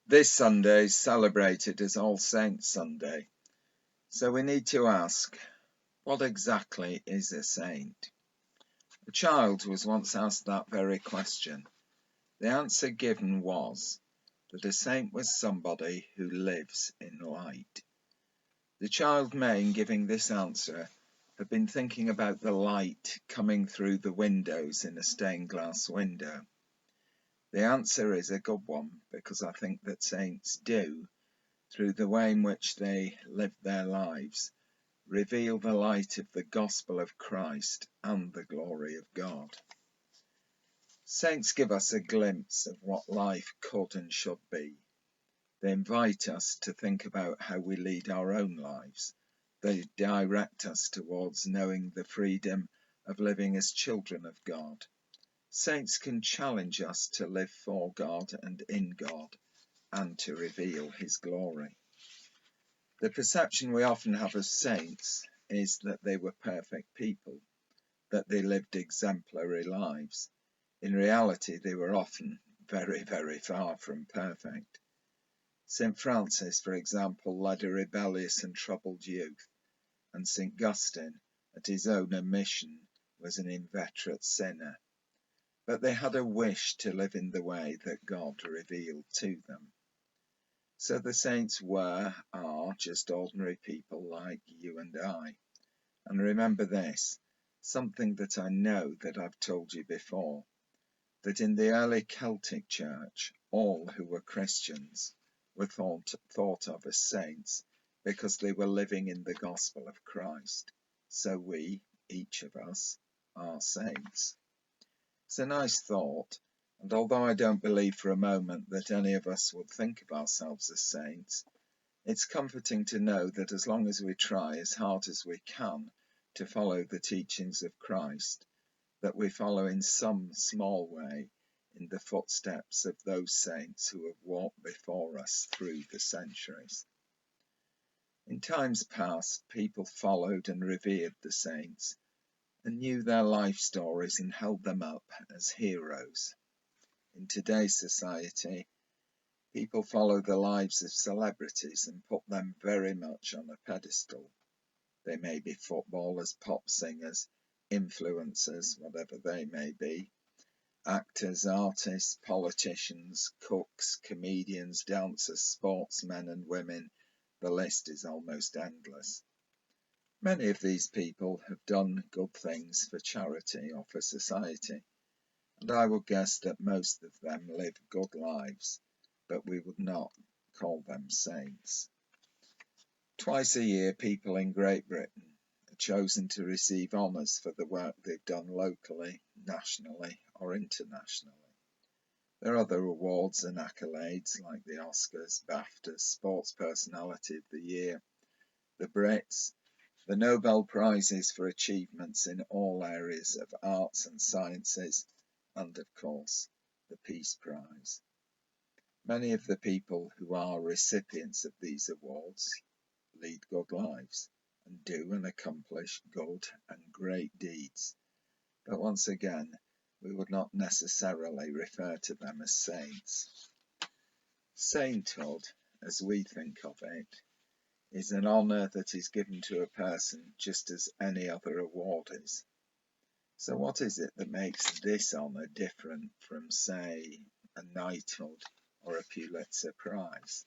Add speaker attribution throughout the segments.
Speaker 1: This Sunday is celebrated as All Saints' Sunday, so we need to ask, what exactly is a saint? A child was once asked that very question. The answer given was that a saint was somebody who lives in light. The child may, in giving this answer, have been thinking about the light coming through the windows in a stained glass window. The answer is a good one, because I think that saints do, through the way in which they live their lives, reveal the light of the gospel of Christ and the glory of God. Saints give us a glimpse of what life could and should be. They invite us to think about how we lead our own lives. They direct us towards knowing the freedom of living as children of God. Saints can challenge us to live for God and in God, and to reveal his glory. The perception we often have of saints is that they were perfect people, that they lived exemplary lives. In reality, they were often very, very far from perfect. St. Francis, for example, led a rebellious and troubled youth, and St. Augustine, at his own admission, was an inveterate sinner. But they had a wish to live in the way that God revealed to them. So the saints are just ordinary people like you and I. And remember this, something that I know that I've told you before, that in the early Celtic church, all who were Christians were thought of as saints because they were living in the gospel of Christ. So we, each of us, are saints. It's a nice thought, and although I don't believe for a moment that any of us would think of ourselves as saints, it's comforting to know that as long as we try as hard as we can to follow the teachings of Christ, that we follow in some small way in the footsteps of those saints who have walked before us through the centuries. In times past, people followed and revered the saints and knew their life stories and held them up as heroes. In today's society, people follow the lives of celebrities and put them very much on a pedestal. They may be footballers, pop singers, influencers, whatever they may be, actors, artists, politicians, cooks, comedians, dancers, sportsmen and women. The list is almost endless. Many of these people have done good things for charity or for society, and I would guess that most of them live good lives, but we would not call them saints. Twice a year, people in Great Britain are chosen to receive honours for the work they've done locally, nationally, or internationally. There are other awards and accolades like the Oscars, BAFTAs, Sports Personality of the Year, the Brits, the Nobel Prizes for achievements in all areas of arts and sciences, and of course, the Peace Prize. Many of the people who are recipients of these awards lead good lives and do and accomplish good and great deeds. But once again, we would not necessarily refer to them as saints. Sainthood, as we think of it, is an honour that is given to a person just as any other award is. So what is it that makes this honour different from, say, a knighthood or a Pulitzer Prize?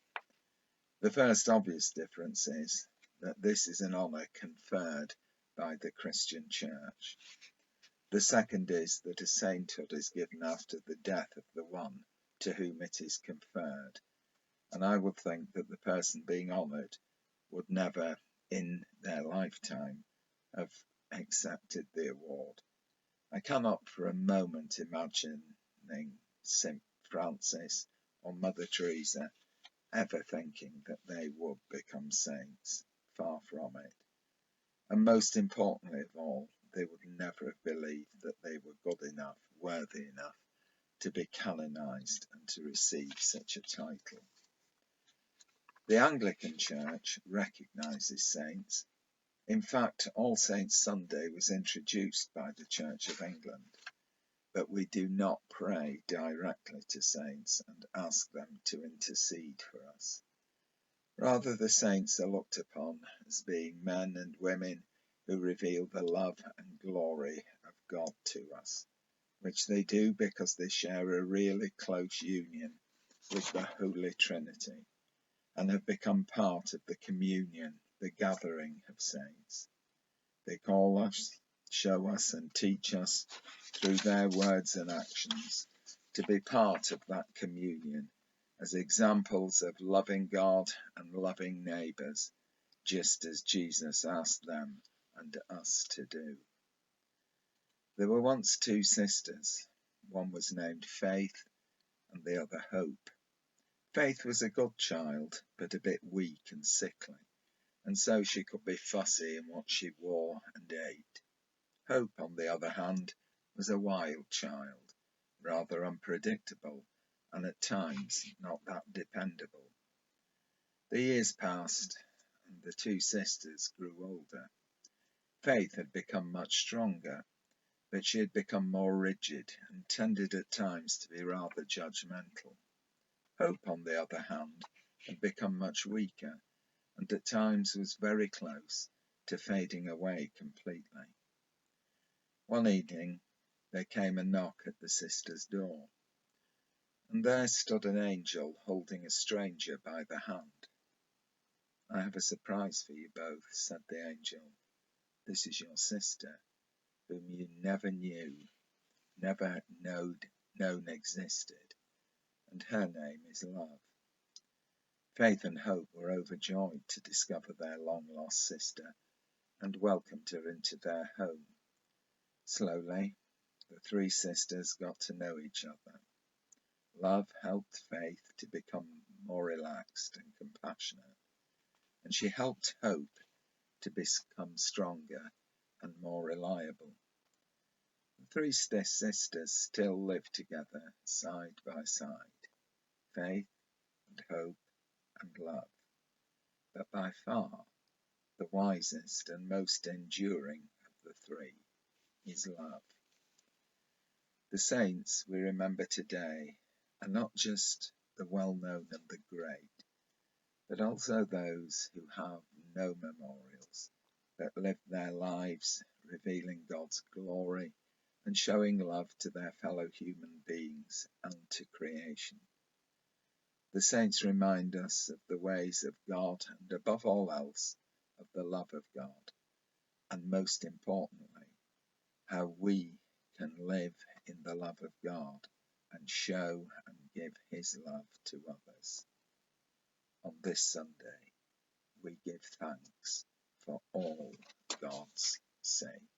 Speaker 1: The first obvious difference is that this is an honour conferred by the Christian Church. The second is that a sainthood is given after the death of the one to whom it is conferred, and I would think that the person being honoured would never in their lifetime have accepted the award. I cannot for a moment imagining St. Francis or Mother Teresa ever thinking that they would become saints. Far from it. And most importantly of all, they would never have believed that they were good enough, worthy enough to be canonized and to receive such a title. The Anglican Church recognizes saints. In fact, All Saints' Sunday was introduced by the Church of England. but we do not pray directly to saints and ask them to intercede for us. Rather, the saints are looked upon as being men and women who reveal the love and glory of God to us, which they do because they share a really close union with the Holy Trinity and have become part of the communion, the gathering of saints. They call us, show us and teach us through their words and actions to be part of that communion as examples of loving God and loving neighbours, just as Jesus asked them and us to do. There were once two sisters. One was named Faith and the other Hope. Faith was a good child, but a bit weak and sickly, and so she could be fussy in what she wore and ate. Hope, on the other hand, was a wild child, rather unpredictable, and at times not that dependable. The years passed, and the two sisters grew older. Faith had become much stronger, but she had become more rigid and tended at times to be rather judgmental. Hope, on the other hand, had become much weaker, and at times was very close to fading away completely. One evening there came a knock at the sisters' door, and there stood an angel holding a stranger by the hand. "I have a surprise for you both," said the angel. "This is your sister, whom you never knew, never known existed, and her name is Love." Faith and Hope were overjoyed to discover their long-lost sister and welcomed her into their home. Slowly, the three sisters got to know each other. Love helped Faith to become more relaxed and compassionate, and she helped Hope to become stronger and more reliable. The three sisters still live together side by side, Faith and Hope and Love. But by far, the wisest and most enduring of the three is Love. The saints we remember today are not just the well-known and the great, but also those who have no memorials, that live their lives revealing God's glory and showing love to their fellow human beings and to creation. The saints remind us of the ways of God and, above all else, of the love of God, and most importantly, how we can live in the love of God and show and give his love to others. On this Sunday, we give thanks for all God's saints.